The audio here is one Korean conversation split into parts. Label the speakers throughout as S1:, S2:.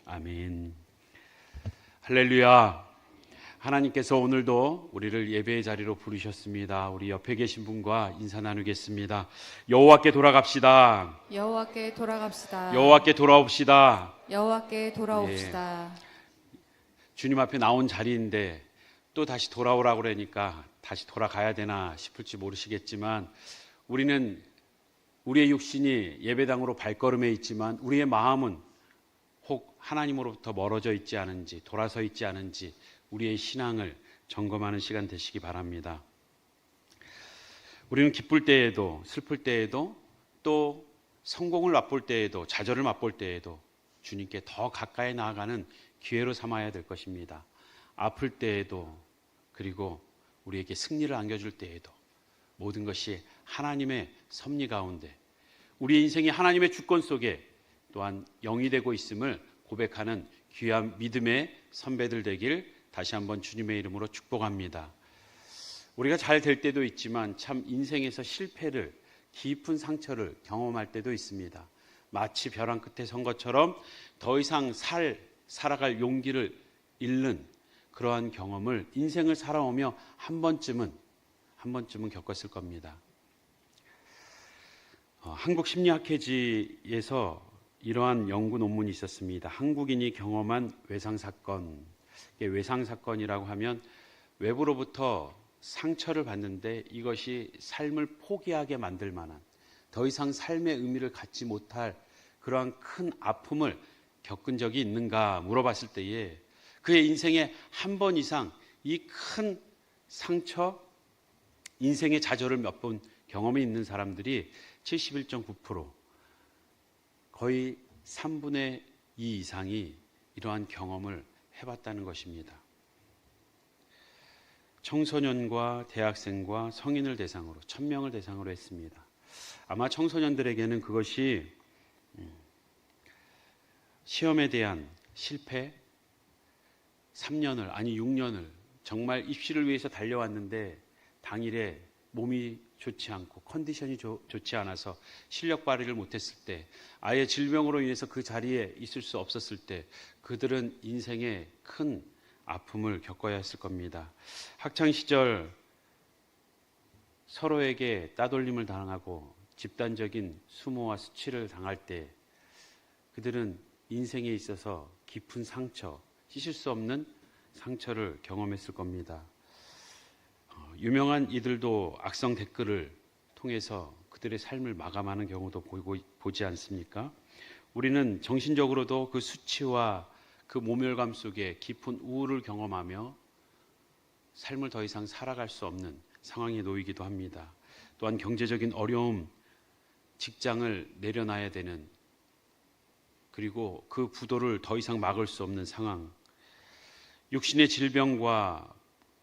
S1: 아멘. 할렐루야. 하나님께서 오늘도 우리를 예배의 자리로 부르셨습니다. 우리 옆에 계신 분과 인사 나누겠습니다. 여호와께 돌아갑시다.
S2: 여호와께 돌아갑시다.
S1: 여호와께 돌아옵시다.
S2: 여호와께 돌아옵시다.
S1: 주님 앞에 나온 자리인데 또 다시 돌아오라고 그러니까 다시 돌아가야 되나 싶을지 모르시겠지만 우리는 우리의 육신이 예배당으로 발걸음해 있지만 우리의 마음은 혹 하나님으로부터 멀어져 있지 않은지 돌아서 있지 않은지 우리의 신앙을 점검하는 시간 되시기 바랍니다. 우리는 기쁠 때에도 슬플 때에도 또 성공을 맛볼 때에도 좌절을 맛볼 때에도 주님께 더 가까이 나아가는 기회로 삼아야 될 것입니다. 아플 때에도 그리고 우리에게 승리를 안겨줄 때에도 모든 것이 하나님의 섭리 가운데 우리의 인생이 하나님의 주권 속에 또한 영이 되고 있음을 고백하는 귀한 믿음의 선배들 되길 다시 한번 주님의 이름으로 축복합니다. 우리가 잘 될 때도 있지만 참 인생에서 실패를 깊은 상처를 경험할 때도 있습니다. 마치 벼랑 끝에 선 것처럼 더 이상 살아갈 용기를 잃는 그러한 경험을 인생을 살아오며 한 번쯤은 겪었을 겁니다. 한국심리학회지에서 이러한 연구 논문이 있었습니다. 한국인이 경험한 외상사건. 외상사건이라고 하면 외부로부터 상처를 받는데 이것이 삶을 포기하게 만들 만한 더 이상 삶의 의미를 갖지 못할 그러한 큰 아픔을 겪은 적이 있는가 물어봤을 때에 그의 인생에 한 번 이상 이 큰 상처, 인생의 좌절을 몇 번 경험이 있는 사람들이 71.9%, 거의 3분의 2 이상이 이러한 경험을 해봤다는 것입니다. 청소년과 대학생과 성인을 대상으로 1000명을 대상으로 했습니다. 아마 청소년들에게는 그것이 시험에 대한 실패, 3년을 아니 6년을 정말 입시를 위해서 달려왔는데 당일에 몸이 좋지 않고 컨디션이 좋지 않아서 실력 발휘를 못했을 때 아예 질병으로 인해서 그 자리에 있을 수 없었을 때 그들은 인생의 큰 아픔을 겪어야 했을 겁니다. 학창시절 서로에게 따돌림을 당하고 집단적인 수모와 수치를 당할 때 그들은 인생에 있어서 깊은 상처, 씻을 수 없는 상처를 경험했을 겁니다. 유명한 이들도 악성 댓글을 통해서 그들의 삶을 마감하는 경우도 보지 않습니까? 우리는 정신적으로도 그 수치와 그 모멸감 속에 깊은 우울을 경험하며 삶을 더 이상 살아갈 수 없는 상황에 놓이기도 합니다. 또한 경제적인 어려움, 직장을 내려놔야 되는 그리고 그 부도를 더 이상 막을 수 없는 상황, 육신의 질병과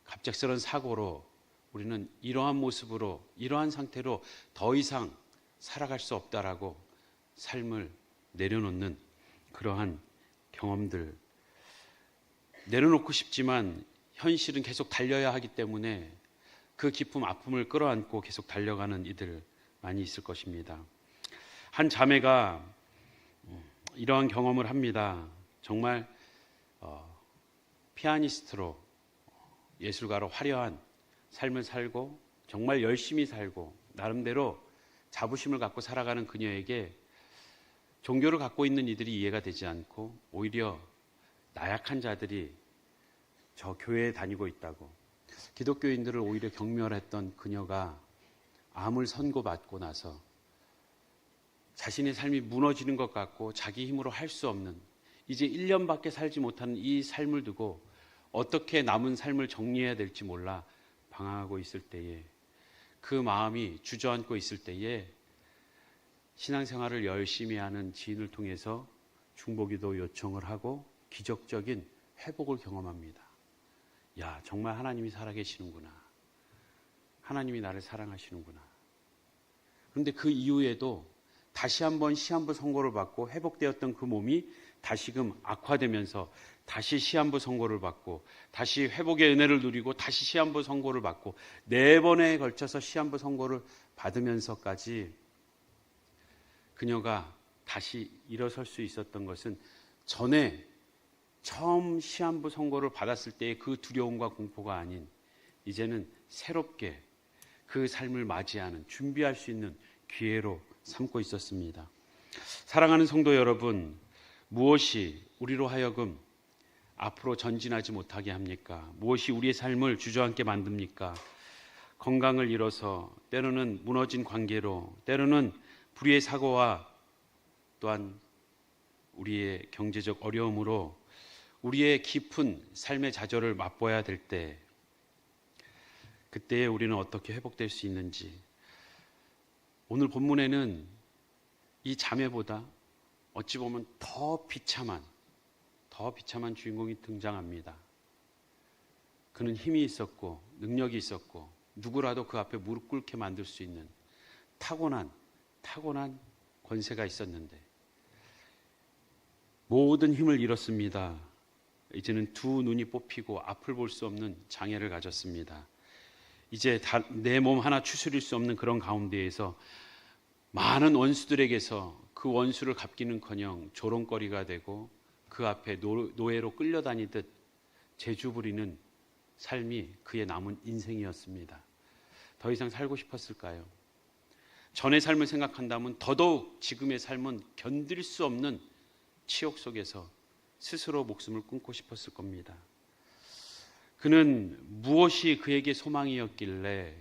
S1: 갑작스러운 사고로 우리는 이러한 모습으로 이러한 상태로 더 이상 살아갈 수 없다라고 삶을 내려놓는 그러한 경험들, 내려놓고 싶지만 현실은 계속 달려야 하기 때문에 그 깊은 아픔을 끌어안고 계속 달려가는 이들 많이 있을 것입니다. 한 자매가 이러한 경험을 합니다. 정말 피아니스트로 예술가로 화려한 삶을 살고 정말 열심히 살고 나름대로 자부심을 갖고 살아가는 그녀에게 종교를 갖고 있는 이들이 이해가 되지 않고 오히려 나약한 자들이 저 교회에 다니고 있다고 기독교인들을 오히려 경멸했던 그녀가 암을 선고받고 나서 자신의 삶이 무너지는 것 같고 자기 힘으로 할 수 없는 이제 1년밖에 살지 못하는 이 삶을 두고 어떻게 남은 삶을 정리해야 될지 몰라 방황하고 있을 때에 그 마음이 주저앉고 있을 때에 신앙생활을 열심히 하는 지인을 통해서 중보기도 요청을 하고 기적적인 회복을 경험합니다. 야, 정말 하나님이 살아계시는구나. 하나님이 나를 사랑하시는구나. 그런데 그 이후에도 다시 한번 시한부 선고를 받고 회복되었던 그 몸이 다시금 악화되면서 다시 시한부 선고를 받고 다시 회복의 은혜를 누리고 다시 시한부 선고를 받고 4번에 걸쳐서 시한부 선고를 받으면서까지 그녀가 다시 일어설 수 있었던 것은 전에 처음 시한부 선고를 받았을 때의 그 두려움과 공포가 아닌 이제는 새롭게 그 삶을 맞이하는, 준비할 수 있는 기회로 삼고 있었습니다. 사랑하는 성도 여러분, 무엇이 우리로 하여금 앞으로 전진하지 못하게 합니까? 무엇이 우리의 삶을 주저앉게 만듭니까? 건강을 잃어서, 때로는 무너진 관계로, 때로는 불의의 사고와 또한 우리의 경제적 어려움으로 우리의 깊은 삶의 좌절을 맛보아야 될 때, 그때에 우리는 어떻게 회복될 수 있는지, 오늘 본문에는 이 자매보다 어찌 보면 더 비참한 주인공이 등장합니다. 그는 힘이 있었고 능력이 있었고 누구라도 그 앞에 무릎 꿇게 만들 수 있는 타고난 권세가 있었는데 모든 힘을 잃었습니다. 이제는 두 눈이 뽑히고 앞을 볼 수 없는 장애를 가졌습니다. 이제 내 몸 하나 추스릴 수 없는 그런 가운데에서 많은 원수들에게서 그 원수를 갚기는커녕 조롱거리가 되고 그 앞에 노예로 끌려다니듯 재주 부리는 삶이 그의 남은 인생이었습니다. 더 이상 살고 싶었을까요? 전의 삶을 생각한다면 더더욱 지금의 삶은 견딜 수 없는 치욕 속에서 스스로 목숨을 끊고 싶었을 겁니다. 그는 무엇이 그에게 소망이었길래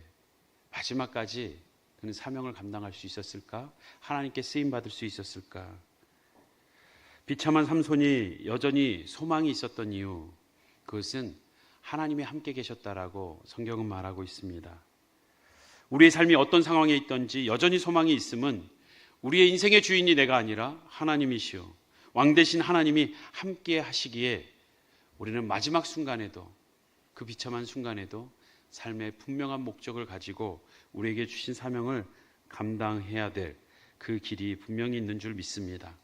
S1: 마지막까지 그는 사명을 감당할 수 있었을까? 하나님께 쓰임받을 수 있었을까? 비참한 삼손이 여전히 소망이 있었던 이유, 그것은 하나님이 함께 계셨다라고 성경은 말하고 있습니다. 우리의 삶이 어떤 상황에 있든지 여전히 소망이 있음은 우리의 인생의 주인이 내가 아니라 하나님이시오, 왕 대신 하나님이 함께 하시기에 우리는 마지막 순간에도, 그 비참한 순간에도 삶의 분명한 목적을 가지고 우리에게 주신 사명을 감당해야 될 그 길이 분명히 있는 줄 믿습니다.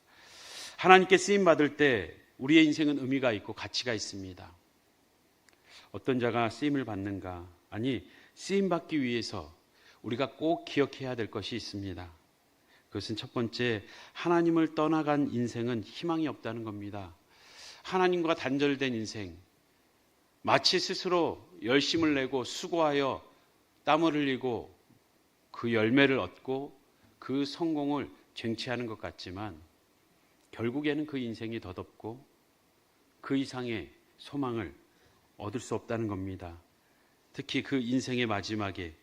S1: 하나님께 쓰임받을 때 우리의 인생은 의미가 있고 가치가 있습니다. 어떤 자가 쓰임을 받는가? 아니, 쓰임받기 위해서 우리가 꼭 기억해야 될 것이 있습니다. 그것은 첫 번째, 하나님을 떠나간 인생은 희망이 없다는 겁니다. 하나님과 단절된 인생, 마치 스스로 열심을 내고 수고하여 땀을 흘리고 그 열매를 얻고 그 성공을 쟁취하는 것 같지만 결국에는 그 인생이 덧없고 그 이상의 소망을 얻을 수 없다는 겁니다. 특히 그 인생의 마지막에,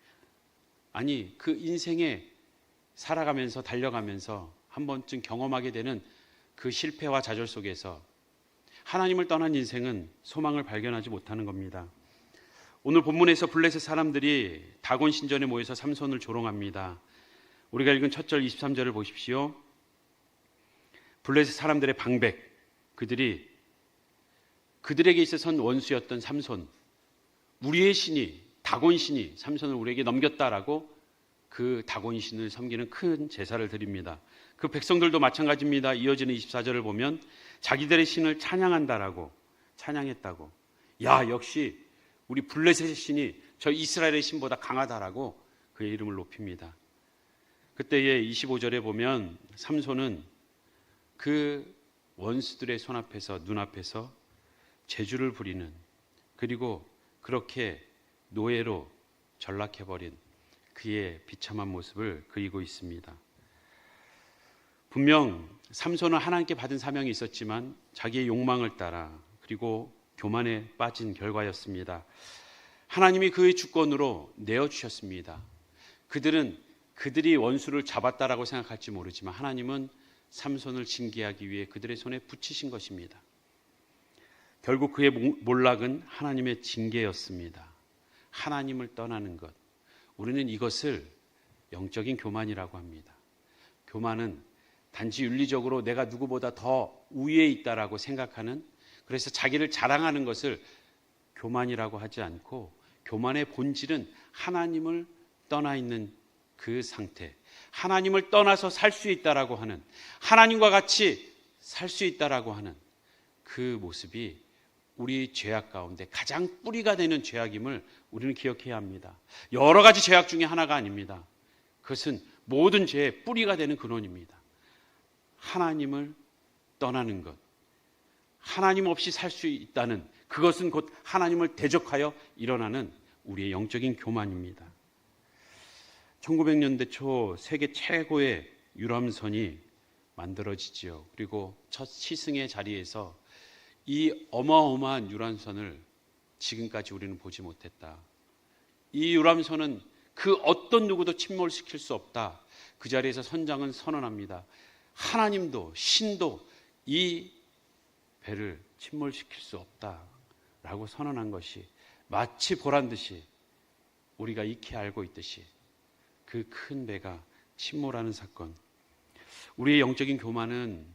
S1: 아니 그 인생에 살아가면서 달려가면서 한 번쯤 경험하게 되는 그 실패와 좌절 속에서 하나님을 떠난 인생은 소망을 발견하지 못하는 겁니다. 오늘 본문에서 블레셋 사람들이 다곤 신전에 모여서 삼손을 조롱합니다. 우리가 읽은 첫 절 23절을 보십시오. 블레셋 사람들의 방백, 그들에게 있어서는 원수였던 삼손, 우리의 신이, 다곤 신이 삼손을 우리에게 넘겼다라고 그 다곤 신을 섬기는 큰 제사를 드립니다. 그 백성들도 마찬가지입니다. 이어지는 24절을 보면 자기들의 신을 찬양한다라고, 찬양했다고, 야 역시 우리 블레셋의 신이 저 이스라엘의 신보다 강하다라고 그의 이름을 높입니다. 그때의 25절에 보면 삼손은 그 원수들의 눈앞에서 재주를 부리는, 그리고 그렇게 노예로 전락해버린 그의 비참한 모습을 그리고 있습니다. 분명 삼손은 하나님께 받은 사명이 있었지만 자기의 욕망을 따라, 그리고 교만에 빠진 결과였습니다. 하나님이 그의 주권으로 내어주셨습니다. 그들이 원수를 잡았다라고 생각할지 모르지만 하나님은 삼손을 징계하기 위해 그들의 손에 붙이신 것입니다. 결국 그의 몰락은 하나님의 징계였습니다. 하나님을 떠나는 것, 우리는 이것을 영적인 교만이라고 합니다. 교만은 단지 윤리적으로 내가 누구보다 더 우위에 있다라고 생각하는, 그래서 자기를 자랑하는 것을 교만이라고 하지 않고, 교만의 본질은 하나님을 떠나 있는 그 상태, 하나님을 떠나서 살 수 있다라고 하는, 하나님과 같이 살 수 있다라고 하는 그 모습이 우리 죄악 가운데 가장 뿌리가 되는 죄악임을 우리는 기억해야 합니다. 여러 가지 죄악 중에 하나가 아닙니다. 그것은 모든 죄의 뿌리가 되는 근원입니다. 하나님을 떠나는 것, 하나님 없이 살 수 있다는, 그것은 곧 하나님을 대적하여 일어나는 우리의 영적인 교만입니다. 1900년대 초 세계 최고의 유람선이 만들어지지요. 그리고 첫 시승의 자리에서 이 어마어마한 유람선을 지금까지 우리는 보지 못했다. 이 유람선은 그 어떤 누구도 침몰시킬 수 없다. 그 자리에서 선장은 선언합니다. 하나님도 신도 이 배를 침몰시킬 수 없다라고 선언한 것이 마치 보란 듯이 우리가 익히 알고 있듯이 그 큰 배가 침몰하는 사건. 우리의 영적인 교만은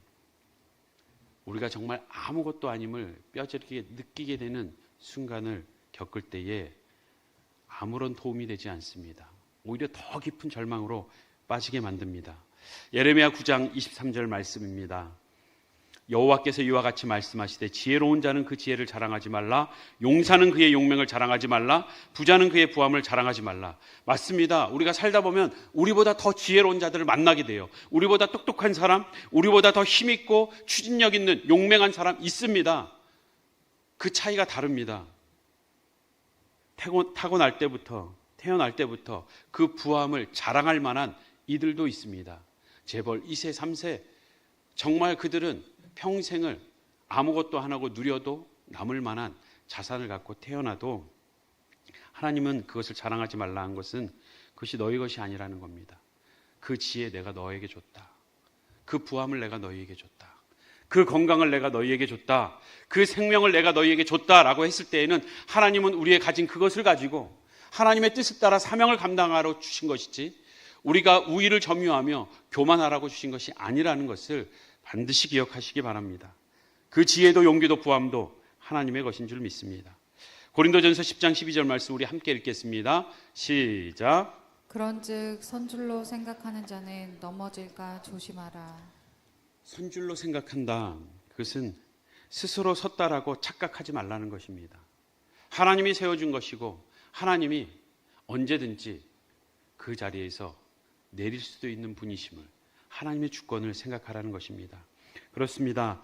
S1: 우리가 정말 아무것도 아님을 뼈저리게 느끼게 되는 순간을 겪을 때에 아무런 도움이 되지 않습니다. 오히려 더 깊은 절망으로 빠지게 만듭니다. 예레미야 9장 23절 말씀입니다. 여호와께서 이와 같이 말씀하시되 지혜로운 자는 그 지혜를 자랑하지 말라, 용사는 그의 용맹을 자랑하지 말라, 부자는 그의 부함을 자랑하지 말라. 맞습니다. 우리가 살다 보면 우리보다 더 지혜로운 자들을 만나게 돼요. 우리보다 똑똑한 사람, 우리보다 더 힘있고 추진력 있는 용맹한 사람 있습니다. 그 차이가 다릅니다. 태어날 때부터 그 부함을 자랑할 만한 이들도 있습니다. 재벌 2세, 3세, 정말 그들은 평생을 아무것도 안 하고 누려도 남을 만한 자산을 갖고 태어나도 하나님은 그것을 자랑하지 말라 한 것은 그것이 너희 것이 아니라는 겁니다. 그 지혜 내가 너에게 줬다. 그 부함을 내가 너희에게 줬다. 그 건강을 내가 너희에게 줬다. 그 생명을 내가 너희에게 줬다라고 했을 때에는 하나님은 우리의 가진 그것을 가지고 하나님의 뜻을 따라 사명을 감당하러 주신 것이지 우리가 우위를 점유하며 교만하라고 주신 것이 아니라는 것을 반드시 기억하시기 바랍니다. 그 지혜도 용기도 부함도 하나님의 것인 줄 믿습니다. 고린도전서 10장 12절 말씀 우리 함께 읽겠습니다. 시작.
S2: 그런즉 선줄로 생각하는 자는 넘어질까 조심하라.
S1: 선줄로 생각한다. 그것은 스스로 섰다라고 착각하지 말라는 것입니다. 하나님이 세워준 것이고 하나님이 언제든지 그 자리에서 내릴 수도 있는 분이심을, 하나님의 주권을 생각하라는 것입니다. 그렇습니다.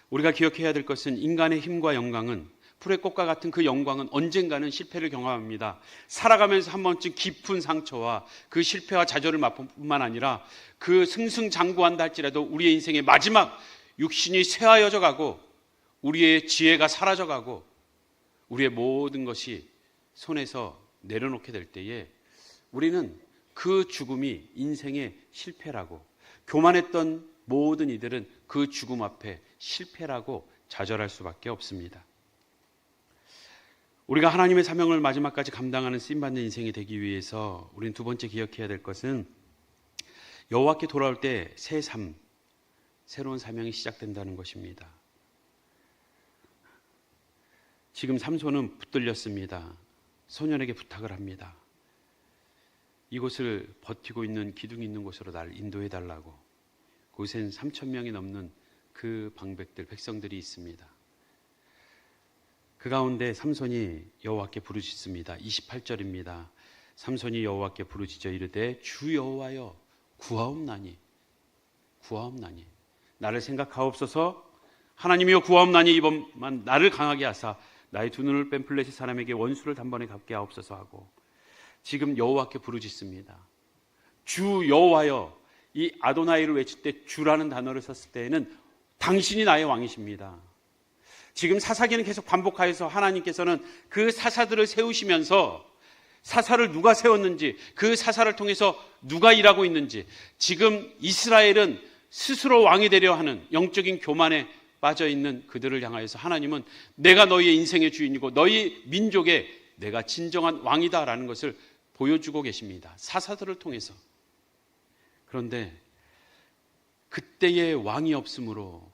S1: 우리가 기억해야 될 것은 인간의 힘과 영광은, 풀의 꽃과 같은 그 영광은 언젠가는 실패를 경험합니다. 살아가면서 한 번쯤 깊은 상처와 그 실패와 좌절을 맛볼 뿐만 아니라 그 승승장구한다 할지라도 우리의 인생의 마지막 육신이 쇠하여져 가고 우리의 지혜가 사라져 가고 우리의 모든 것이 손에서 내려놓게 될 때에 우리는 그 죽음이 인생의 실패라고, 교만했던 모든 이들은 그 죽음 앞에 실패라고 좌절할 수밖에 없습니다. 우리가 하나님의 사명을 마지막까지 감당하는 쓰임받는 인생이 되기 위해서 우리는 두 번째 기억해야 될 것은 여호와께 돌아올 때 새 삶, 새로운 사명이 시작된다는 것입니다. 지금 삼손은 붙들렸습니다. 소년에게 부탁을 합니다. 이곳을 버티고 있는 기둥이 있는 곳으로 날 인도해 달라고. 그곳엔 3,000명이 넘는 그 방백들, 백성들이 있습니다. 그 가운데 삼손이 여호와께 부르짖습니다. 28절입니다. 삼손이 여호와께 부르짖어 이르되 주 여호와여 구하옵나니 구하옵나니 나를 생각하옵소서. 하나님이여 구하옵나니 이번만 나를 강하게 하사 나의 두 눈을 뺀 블레셋 사람에게 원수를 단번에 갚게 하옵소서 하고 지금 여호와께 부르짖습니다. 주 여호와여, 이 아도나이를 외칠 때 주라는 단어를 썼을 때에는 당신이 나의 왕이십니다. 지금 사사기는 계속 반복하여서 하나님께서는 그 사사들을 세우시면서 사사를 누가 세웠는지, 그 사사를 통해서 누가 일하고 있는지, 지금 이스라엘은 스스로 왕이 되려 하는 영적인 교만에 빠져 있는 그들을 향하여서 하나님은 내가 너희의 인생의 주인이고 너희 민족의 내가 진정한 왕이다라는 것을 보여주고 계십니다. 사사들을 통해서. 그런데 그때의 왕이 없으므로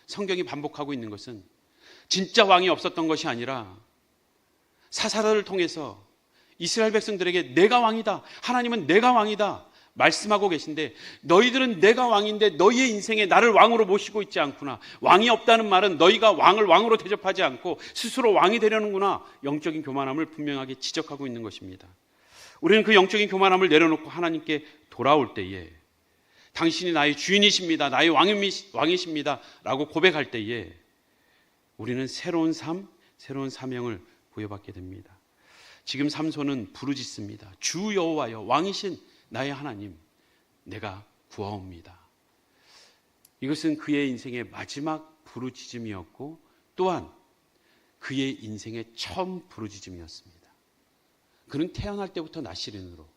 S1: 성경이 반복하고 있는 것은 진짜 왕이 없었던 것이 아니라 사사들을 통해서 이스라엘 백성들에게 내가 왕이다, 하나님은 내가 왕이다 말씀하고 계신데 너희들은 내가 왕인데 너희의 인생에 나를 왕으로 모시고 있지 않구나. 왕이 없다는 말은 너희가 왕을 왕으로 대접하지 않고 스스로 왕이 되려는구나. 영적인 교만함을 분명하게 지적하고 있는 것입니다. 우리는 그 영적인 교만함을 내려놓고 하나님께 돌아올 때에 당신이 나의 주인이십니다. 나의 왕이십니다. 라고 고백할 때에 우리는 새로운 삶, 새로운 사명을 부여받게 됩니다. 지금 삼손은 부르짖습니다. 주 여호와여, 왕이신 나의 하나님, 내가 구하옵니다. 이것은 그의 인생의 마지막 부르짖음이었고 또한 그의 인생의 처음 부르짖음이었습니다. 그는 태어날 때부터 나시린으로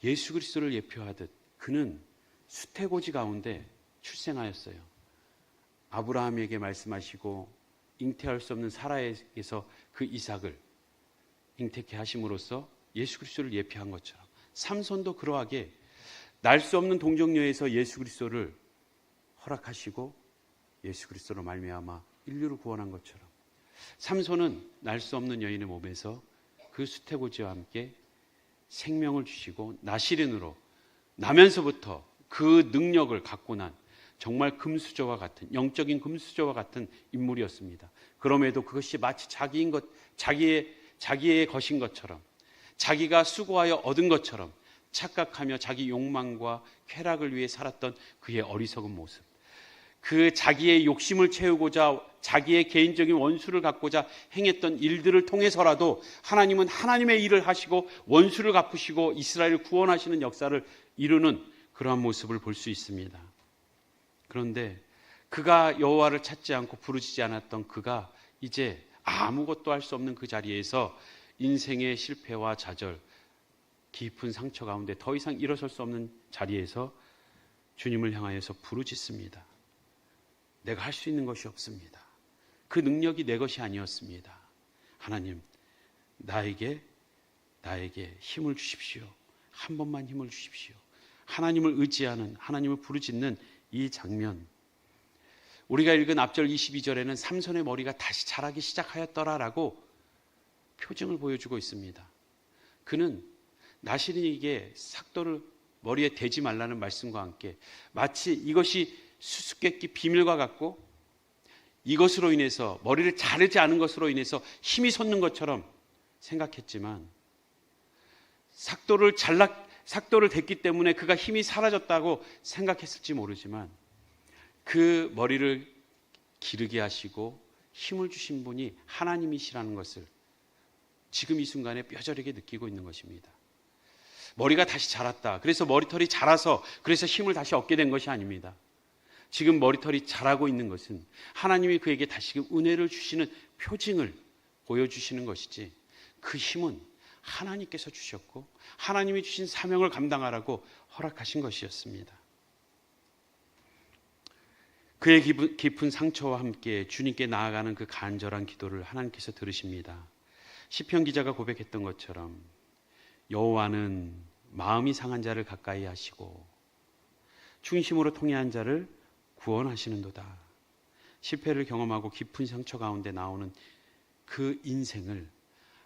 S1: 예수 그리스도를 예표하듯 그는 수태고지 가운데 출생하였어요. 아브라함에게 말씀하시고 잉태할 수 없는 사라에게서 그 이삭을 잉태케 하심으로써 예수 그리스도를 예표한 것처럼 삼손도 그러하게 날 수 없는 동정녀에서 예수 그리스도를 허락하시고 예수 그리스도로 말미암아 인류를 구원한 것처럼 삼손은 날 수 없는 여인의 몸에서 그 수태고지와 함께 생명을 주시고 나시린으로 나면서부터 그 능력을 갖고 난 정말 금수저와 같은, 영적인 금수저와 같은 인물이었습니다. 그럼에도 그것이 마치 자기의 것인 것처럼, 자기가 수고하여 얻은 것처럼 착각하며 자기 욕망과 쾌락을 위해 살았던 그의 어리석은 모습, 그 자기의 욕심을 채우고자 자기의 개인적인 원수를 갚고자 행했던 일들을 통해서라도 하나님은 하나님의 일을 하시고 원수를 갚으시고 이스라엘을 구원하시는 역사를 이루는 그러한 모습을 볼 수 있습니다. 그런데 그가 여호와를 찾지 않고 부르짖지 않았던 그가 이제 아무것도 할 수 없는 그 자리에서 인생의 실패와 좌절, 깊은 상처 가운데 더 이상 일어설 수 없는 자리에서 주님을 향하여서 부르짖습니다. 내가 할 수 있는 것이 없습니다. 그 능력이 내 것이 아니었습니다. 하나님, 나에게 힘을 주십시오. 한 번만 힘을 주십시오. 하나님을 의지하는, 하나님을 부르짖는 이 장면, 우리가 읽은 앞절 22절에는 삼손의 머리가 다시 자라기 시작하였더라라고 표징을 보여주고 있습니다. 그는 나시린에게 삭도를 머리에 대지 말라는 말씀과 함께 마치 이것이 수수께끼 비밀과 같고 이것으로 인해서 머리를 자르지 않은 것으로 인해서 힘이 솟는 것처럼 생각했지만 삭도를 댔기 때문에 그가 힘이 사라졌다고 생각했을지 모르지만 그 머리를 기르게 하시고 힘을 주신 분이 하나님이시라는 것을 지금 이 순간에 뼈저리게 느끼고 있는 것입니다. 머리가 다시 자랐다. 그래서 머리털이 자라서 그래서 힘을 다시 얻게 된 것이 아닙니다. 지금 머리털이 자라고 있는 것은 하나님이 그에게 다시금 은혜를 주시는 표징을 보여주시는 것이지 그 힘은 하나님께서 주셨고 하나님이 주신 사명을 감당하라고 허락하신 것이었습니다. 그의 깊은 상처와 함께 주님께 나아가는 그 간절한 기도를 하나님께서 들으십니다. 시편 기자가 고백했던 것처럼 여호와는 마음이 상한 자를 가까이 하시고 충심으로 통회한 자를 구원하시는도다. 실패를 경험하고 깊은 상처 가운데 나오는 그 인생을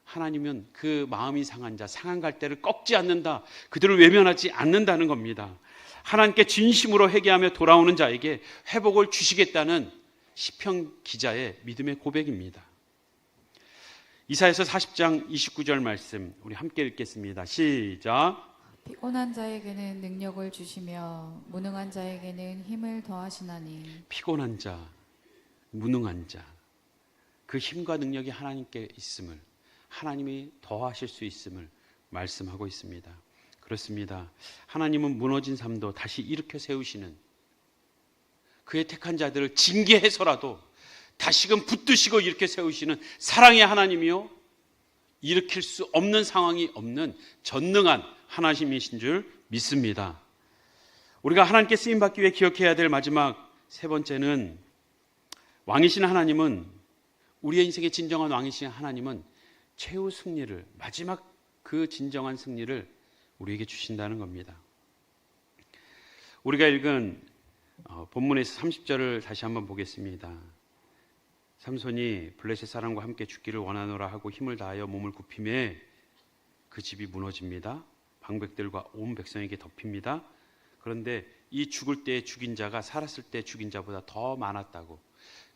S1: 하나님은 그 마음이 상한 자, 상한 갈대를 꺾지 않는다. 그들을 외면하지 않는다는 겁니다. 하나님께 진심으로 회개하며 돌아오는 자에게 회복을 주시겠다는 시편 기자의 믿음의 고백입니다. 이사야서 40장 29절 말씀 우리 함께 읽겠습니다. 시작.
S2: 피곤한 자에게는 능력을 주시며 무능한 자에게는 힘을 더하시나니.
S1: 피곤한 자, 무능한 자, 그 힘과 능력이 하나님께 있음을, 하나님이 더하실 수 있음을 말씀하고 있습니다. 그렇습니다. 하나님은 무너진 삶도 다시 일으켜 세우시는, 그의 택한 자들을 징계해서라도 다시금 붙드시고 일으켜 세우시는 사랑의 하나님이요, 일으킬 수 없는 상황이 없는 전능한 하나님이신 줄 믿습니다. 우리가 하나님께 쓰임받기 위해 기억해야 될 마지막 세 번째는, 왕이신 하나님은, 우리의 인생의 진정한 왕이신 하나님은 최후 승리를, 마지막 그 진정한 승리를 우리에게 주신다는 겁니다. 우리가 읽은 본문에서 30절을 다시 한번 보겠습니다. 삼손이 블레셋 사람과 함께 죽기를 원하노라 하고 힘을 다하여 몸을 굽히매 그 집이 무너집니다. 방백들과 온 백성에게 덮입니다. 그런데 이 죽을 때 죽인 자가 살았을 때 죽인 자보다 더 많았다고,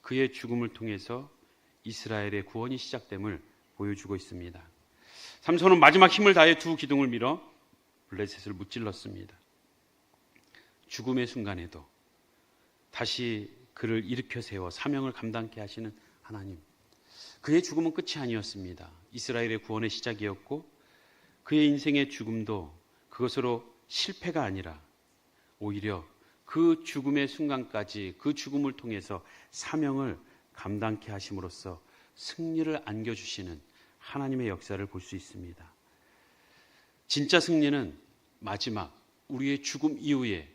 S1: 그의 죽음을 통해서 이스라엘의 구원이 시작됨을 보여주고 있습니다. 삼손은 마지막 힘을 다해 두 기둥을 밀어 블레셋을 무찔렀습니다. 죽음의 순간에도 다시 그를 일으켜 세워 사명을 감당케 하시는 하나님. 그의 죽음은 끝이 아니었습니다. 이스라엘의 구원의 시작이었고 그의 인생의 죽음도 그것으로 실패가 아니라 오히려 그 죽음의 순간까지 그 죽음을 통해서 사명을 감당케 하심으로써 승리를 안겨주시는 하나님의 역사를 볼 수 있습니다. 진짜 승리는 마지막 우리의 죽음 이후에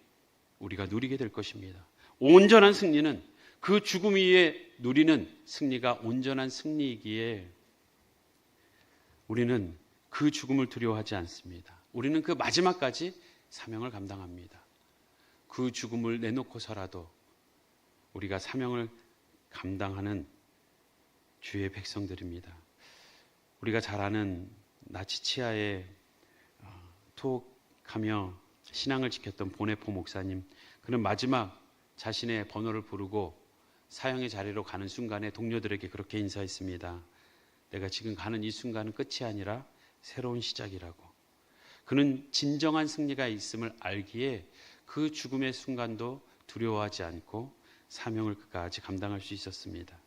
S1: 우리가 누리게 될 것입니다. 온전한 승리는 그 죽음 이후에 누리는 승리가 온전한 승리이기에 우리는 그 죽음을 두려워하지 않습니다. 우리는 그 마지막까지 사명을 감당합니다. 그 죽음을 내놓고서라도 우리가 사명을 감당하는 주의 백성들입니다. 우리가 잘 아는 나치치아에 투옥하며 신앙을 지켰던 보네포 목사님, 그는 마지막 자신의 번호를 부르고 사형의 자리로 가는 순간에 동료들에게 그렇게 인사했습니다. 내가 지금 가는 이 순간은 끝이 아니라 새로운 시작이라고. 그는 진정한 승리가 있음을 알기에 그 죽음의 순간도 두려워하지 않고 사명을 끝까지 감당할 수 있었습니다.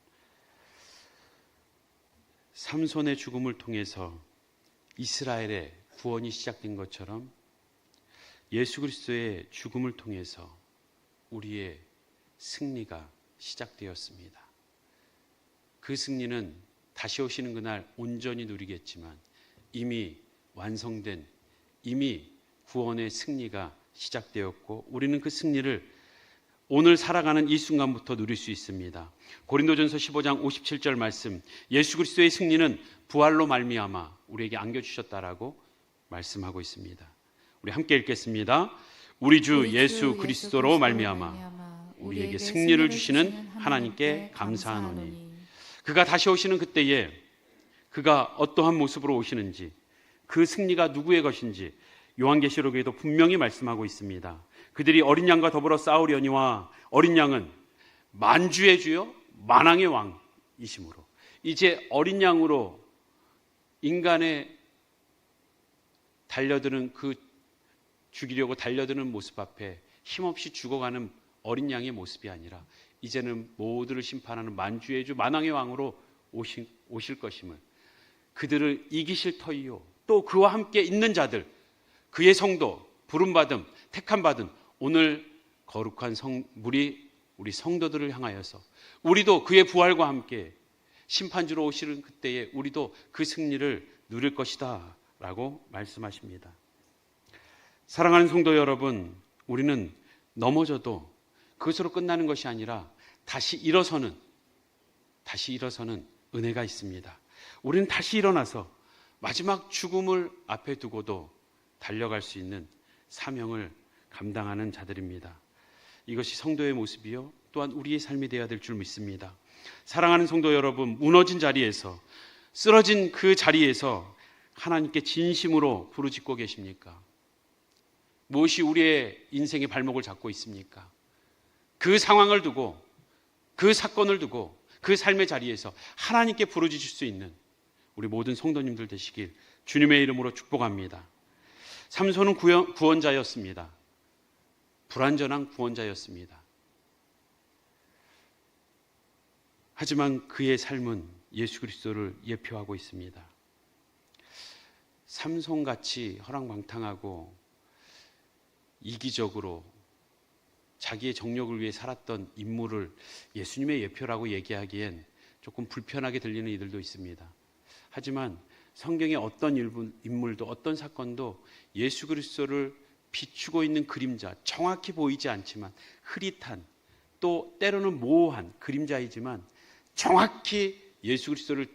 S1: 삼손의 죽음을 통해서 이스라엘의 구원이 시작된 것처럼 예수 그리스도의 죽음을 통해서 우리의 승리가 시작되었습니다. 그 승리는 다시 오시는 그날 온전히 누리겠지만 이미 완성된, 이미 구원의 승리가 시작되었고 우리는 그 승리를 오늘 살아가는 이 순간부터 누릴 수 있습니다. 고린도전서 15장 57절 말씀, 예수 그리스도의 승리는 부활로 말미암아 우리에게 안겨주셨다라고 말씀하고 있습니다. 우리 함께 읽겠습니다. 우리 주 예수 그리스도로 말미암아 우리에게 승리를 주시는 하나님께 감사하노니. 그가 다시 오시는 그때에 그가 어떠한 모습으로 오시는지, 그 승리가 누구의 것인지 요한계시록에도 분명히 말씀하고 있습니다. 그들이 어린 양과 더불어 싸우려니와 어린 양은 만주의 주요 만왕의 왕이시므로. 이제 어린 양으로 인간의 달려드는 그 죽이려고 달려드는 모습 앞에 힘없이 죽어가는 어린 양의 모습이 아니라 이제는 모두를 심판하는 만주의 주 만왕의 왕으로 오실 것임을, 그들을 이기실 터이요 또 그와 함께 있는 자들, 그의 성도, 부름받음, 택함받은 오늘 거룩한 우리 성도들을 향하여서 우리도 그의 부활과 함께 심판주로 오시는 그때에 우리도 그 승리를 누릴 것이다 라고 말씀하십니다. 사랑하는 성도 여러분, 우리는 넘어져도 그것으로 끝나는 것이 아니라 다시 일어서는 은혜가 있습니다. 우리는 다시 일어나서 마지막 죽음을 앞에 두고도 달려갈 수 있는 사명을 감당하는 자들입니다. 이것이 성도의 모습이요 또한 우리의 삶이 되어야 될 줄 믿습니다. 사랑하는 성도 여러분, 무너진 자리에서, 쓰러진 그 자리에서 하나님께 진심으로 부르짖고 계십니까? 무엇이 우리의 인생의 발목을 잡고 있습니까? 그 상황을 두고, 그 사건을 두고, 그 삶의 자리에서 하나님께 부르짖을 수 있는 우리 모든 성도님들 되시길 주님의 이름으로 축복합니다. 삼손은 구원자였습니다. 불완전한 구원자였습니다. 하지만 그의 삶은 예수 그리스도를 예표하고 있습니다. 삼손같이 허랑방탕하고 이기적으로 자기의 정력을 위해 살았던 인물을 예수님의 예표라고 얘기하기엔 조금 불편하게 들리는 이들도 있습니다. 하지만 성경의 어떤 인물도 어떤 사건도 예수 그리스도를 비추고 있는 그림자, 정확히 보이지 않지만 흐릿한, 또 때로는 모호한 그림자이지만 정확히 예수 그리스도를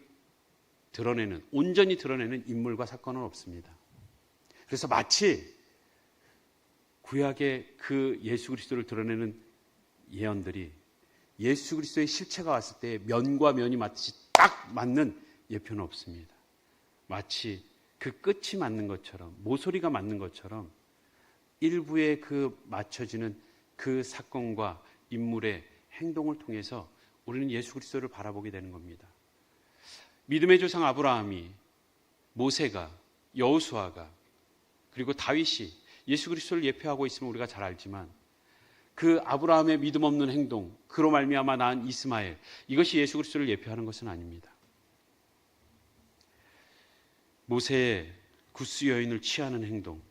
S1: 드러내는, 온전히 드러내는 인물과 사건은 없습니다. 그래서 마치 구약의 그 예수 그리스도를 드러내는 예언들이 예수 그리스도의 실체가 왔을 때 면과 면이 마치 딱 맞는 예표는 없습니다. 마치 그 끝이 맞는 것처럼, 모서리가 맞는 것처럼 일부에 그 맞춰지는 그 사건과 인물의 행동을 통해서 우리는 예수 그리스도를 바라보게 되는 겁니다. 믿음의 조상 아브라함이, 모세가, 여호수아가 그리고 다윗이 예수 그리스도를 예표하고 있으면 우리가 잘 알지만 그 아브라함의 믿음 없는 행동, 그로 말미암아 낳은 이스마엘, 이것이 예수 그리스도를 예표하는 것은 아닙니다. 모세의 구스 여인을 취하는 행동,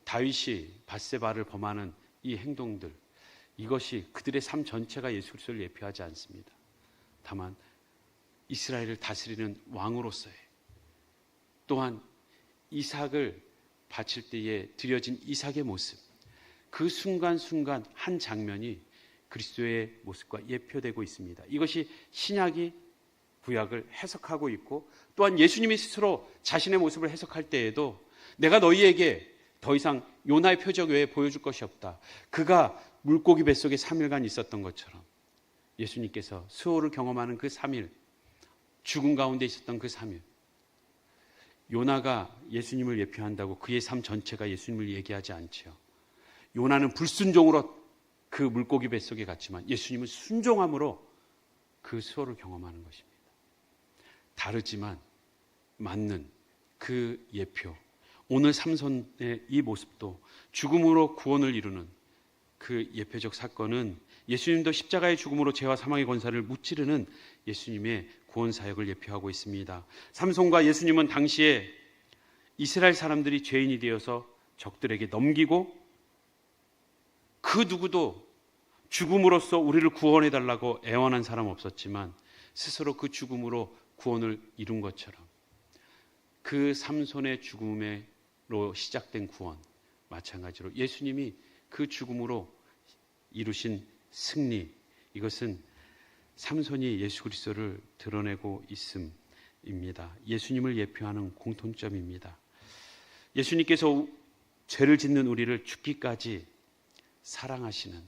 S1: 다윗이 밧세바를 범하는 이 행동들, 이것이 그들의 삶 전체가 예수 그리스도를 예표하지 않습니다. 다만 이스라엘을 다스리는 왕으로서의, 또한 이삭을 바칠 때에 드려진 이삭의 모습, 그 순간순간 한 장면이 그리스도의 모습과 예표되고 있습니다. 이것이 신약이 구약을 해석하고 있고, 또한 예수님이 스스로 자신의 모습을 해석할 때에도 내가 너희에게 더 이상 요나의 표적 외에 보여줄 것이 없다. 그가 물고기 뱃속에 3일간 있었던 것처럼 예수님께서 수호를 경험하는 그 3일, 죽음 가운데 있었던 그 3일, 요나가 예수님을 예표한다고 그의 삶 전체가 예수님을 얘기하지 않지요. 요나는 불순종으로 그 물고기 뱃속에 갔지만 예수님은 순종함으로 그 수호를 경험하는 것입니다. 다르지만 맞는 그 예표, 오늘 삼손의 이 모습도 죽음으로 구원을 이루는 그 예표적 사건은 예수님도 십자가의 죽음으로 죄와 사망의 권세를 무찌르는 예수님의 구원 사역을 예표하고 있습니다. 삼손과 예수님은 당시에 이스라엘 사람들이 죄인이 되어서 적들에게 넘기고 그 누구도 죽음으로써 우리를 구원해 달라고 애원한 사람 없었지만 스스로 그 죽음으로 구원을 이룬 것처럼 그 삼손의 죽음으로 시작된 구원, 마찬가지로 예수님이 그 죽음으로 이루신 승리, 이것은 삼손이 예수 그리스도를 드러내고 있음입니다. 예수님을 예표하는 공통점입니다. 예수님께서 죄를 짓는 우리를 죽기까지 사랑하시는,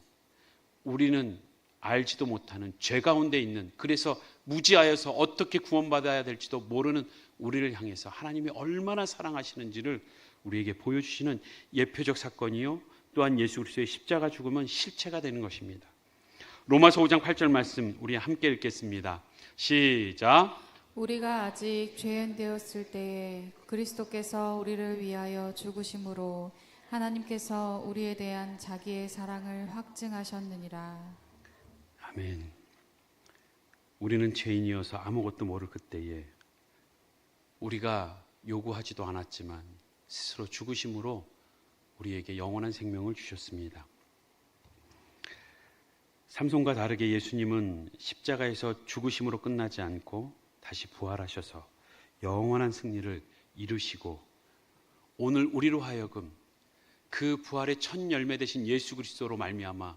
S1: 우리는 알지도 못하는 죄 가운데 있는, 그래서 무지하여서 어떻게 구원받아야 될지도 모르는 우리를 향해서 하나님이 얼마나 사랑하시는지를 우리에게 보여주시는 예표적 사건이요, 또한 예수 그리스도의 십자가 죽음은 실체가 되는 것입니다. 로마서 5장 8절 말씀 우리 함께 읽겠습니다. 시작.
S2: 우리가 아직 죄인 되었을 때에 그리스도께서 우리를 위하여 죽으심으로 하나님께서 우리에 대한 자기의 사랑을 확증하셨느니라.
S1: 아멘. 우리는 죄인이어서 아무것도 모를 그때에 우리가 요구하지도 않았지만 스스로 죽으심으로 우리에게 영원한 생명을 주셨습니다. 삼손과 다르게 예수님은 십자가에서 죽으심으로 끝나지 않고 다시 부활하셔서 영원한 승리를 이루시고 오늘 우리로 하여금 그 부활의 첫 열매 되신 예수 그리스도로 말미암아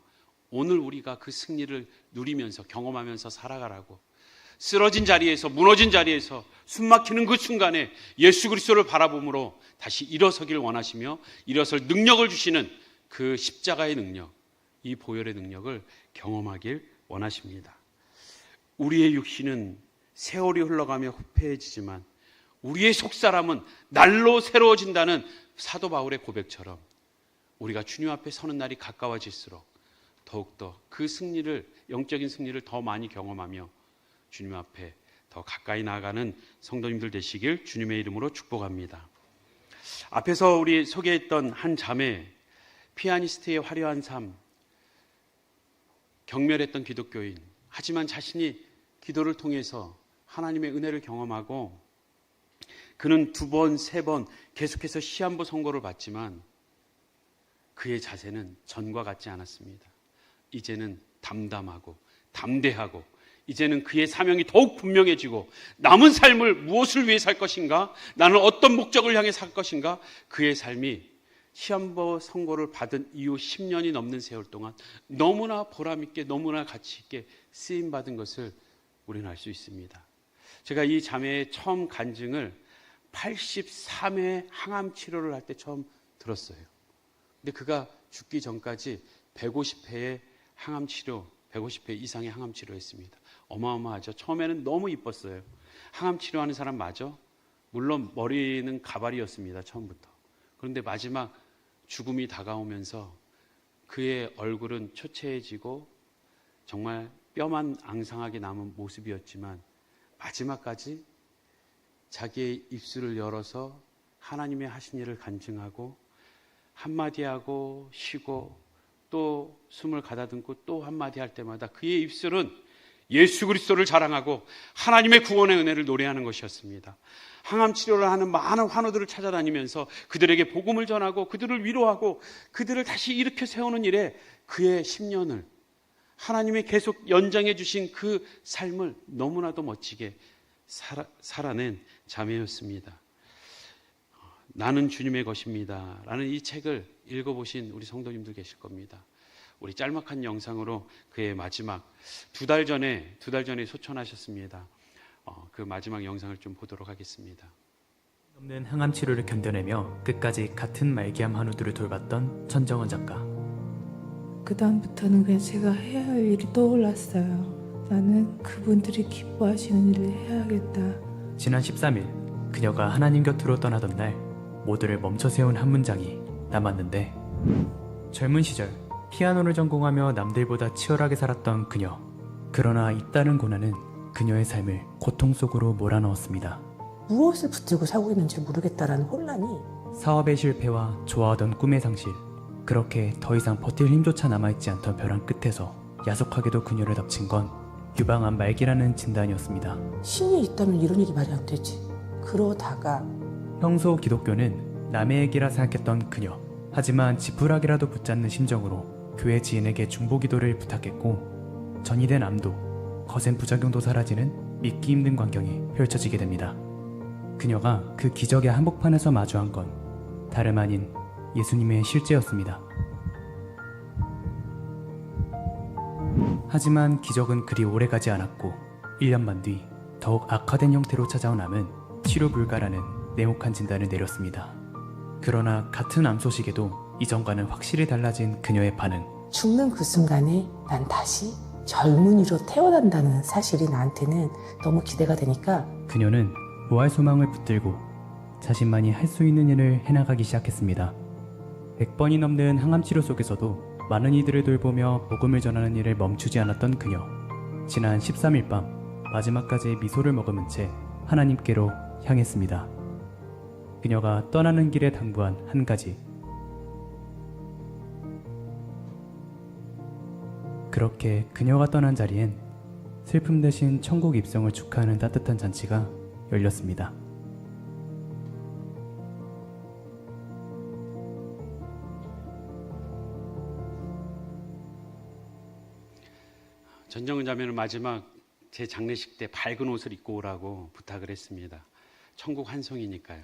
S1: 오늘 우리가 그 승리를 누리면서 경험하면서 살아가라고, 쓰러진 자리에서, 무너진 자리에서, 숨막히는 그 순간에 예수 그리스도를 바라봄으로 다시 일어서길 원하시며 일어설 능력을 주시는 그 십자가의 능력, 이 보혈의 능력을 경험하길 원하십니다. 우리의 육신은 세월이 흘러가며 후패해지지만 우리의 속사람은 날로 새로워진다는 사도 바울의 고백처럼 우리가 주님 앞에 서는 날이 가까워질수록 더욱더 그 승리를, 영적인 승리를 더 많이 경험하며 주님 앞에 더 가까이 나아가는 성도님들 되시길 주님의 이름으로 축복합니다. 앞에서 우리 소개했던 한 자매, 피아니스트의 화려한 삶, 경멸했던 기독교인, 하지만 자신이 기도를 통해서 하나님의 은혜를 경험하고 그는 2번, 3번 계속해서 시한부 선고를 받지만 그의 자세는 전과 같지 않았습니다. 이제는 담담하고 담대하고 이제는 그의 사명이 더욱 분명해지고 남은 삶을 무엇을 위해 살 것인가? 나는 어떤 목적을 향해 살 것인가? 그의 삶이 시한부 선고를 받은 이후 10년이 넘는 세월 동안 너무나 보람있게, 너무나 가치있게 쓰임받은 것을 우리는 알 수 있습니다. 제가 이 자매의 처음 간증을 83회 항암 치료를 할 때 처음 들었어요. 근데 그가 죽기 전까지 150회의 항암 치료, 150회 이상의 항암 치료했습니다. 어마어마하죠. 처음에는 너무 이뻤어요. 항암 치료하는 사람 맞아? 물론 머리는 가발이었습니다. 처음부터. 그런데 마지막 죽음이 다가오면서 그의 얼굴은 초췌해지고 정말 뼈만 앙상하게 남은 모습이었지만 마지막까지 자기의 입술을 열어서 하나님의 하신 일을 간증하고 한마디 하고 쉬고 또 숨을 가다듬고 또 한마디 할 때마다 그의 입술은 예수 그리스도를 자랑하고 하나님의 구원의 은혜를 노래하는 것이었습니다. 항암 치료를 하는 많은 환우들을 찾아다니면서 그들에게 복음을 전하고 그들을 위로하고 그들을 다시 일으켜 세우는 일에 그의 10년을 하나님이 계속 연장해 주신 그 삶을 너무나도 멋지게 살아낸 자매였습니다. 나는 주님의 것입니다 라는 이 책을 읽어보신 우리 성도님들 계실 겁니다. 우리 짤막한 영상으로 그의 마지막 두 달 전에 소천하셨습니다. 그 마지막 영상을 좀 보도록 하겠습니다.
S3: 없는 항암 치료를 견뎌내며 끝까지 같은 말기암 한우들을 돌봤던 천정원 작가.
S4: 그 다음부터는 그냥 제가 해야 할 일이 떠올랐어요. 나는 그분들이 기뻐하시는 일을 해야겠다.
S3: 지난 13일 그녀가 하나님 곁으로 떠나던 날 모두를 멈춰 세운 한 문장이 남았는데, 젊은 시절 피아노를 전공하며 남들보다 치열하게 살았던 그녀. 그러나 잇따른 고난은 그녀의 삶을 고통 속으로 몰아넣었습니다.
S5: 무엇을 붙들고 살고 있는지 모르겠다라는 혼란이,
S3: 사업의 실패와 좋아하던 꿈의 상실, 그렇게 더 이상 버틸 힘조차 남아있지 않던 벼랑 끝에서 야속하게도 그녀를 덮친 건 유방암 말기라는 진단이었습니다.
S5: 신이 있다면 이런 일이 말이 안 되지. 그러다가
S3: 평소 기독교는 남의 얘기라 생각했던 그녀. 하지만 지푸라기라도 붙잡는 심정으로 교회 지인에게 중보기도를 부탁했고, 전이 된 암도 거센 부작용도 사라지는 믿기 힘든 광경이 펼쳐지게 됩니다. 그녀가 그 기적의 한복판에서 마주한 건 다름 아닌 예수님의 실제였습니다. 하지만 기적은 그리 오래가지 않았고 1년만 뒤 더욱 악화된 형태로 찾아온 암은 치료 불가라는 냉혹한 진단을 내렸습니다. 그러나 같은 암 소식에도 이전과는 확실히 달라진 그녀의 반응.
S5: 죽는 그 순간에 난 다시 젊은이로 태어난다는 사실이 나한테는 너무 기대가 되니까
S3: 그녀는 부활 소망을 붙들고 자신만이 할 수 있는 일을 해나가기 시작했습니다. 100번이 넘는 항암치료 속에서도 많은 이들을 돌보며 복음을 전하는 일을 멈추지 않았던 그녀. 지난 13일 밤 마지막까지 미소를 머금은 채 하나님께로 향했습니다. 그녀가 떠나는 길에 당부한 한 가지. 그렇게 그녀가 떠난 자리엔 슬픔 대신 천국 입성을 축하하는 따뜻한 잔치가 열렸습니다.
S1: 전정은 자매는 마지막 제 장례식 때 밝은 옷을 입고 오라고 부탁을 했습니다. 천국 환송이니까요.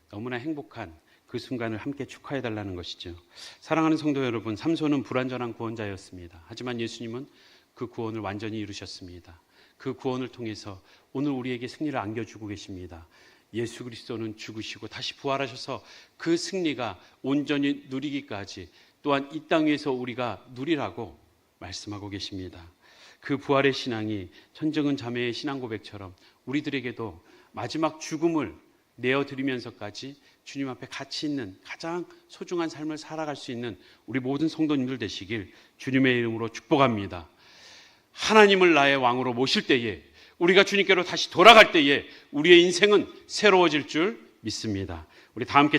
S1: 너무나 행복한 그 순간을 함께 축하해달라는 것이죠. 사랑하는 성도 여러분, 삼손은 불완전한 구원자였습니다. 하지만 예수님은 그 구원을 완전히 이루셨습니다. 그 구원을 통해서 오늘 우리에게 승리를 안겨주고 계십니다. 예수 그리스도는 죽으시고 다시 부활하셔서 그 승리가 온전히 누리기까지, 또한 이 땅 위에서 우리가 누리라고 말씀하고 계십니다. 그 부활의 신앙이 천정은 자매의 신앙 고백처럼 우리들에게도 마지막 죽음을 내어드리면서까지 주님 앞에 가치 있는 가장 소중한 삶을 살아갈 수 있는 우리 모든 성도님들 되시길 주님의 이름으로 축복합니다. 하나님을 나의 왕으로 모실 때에, 우리가 주님께로 다시 돌아갈 때에 우리의 인생은 새로워질 줄 믿습니다. 우리 다 함께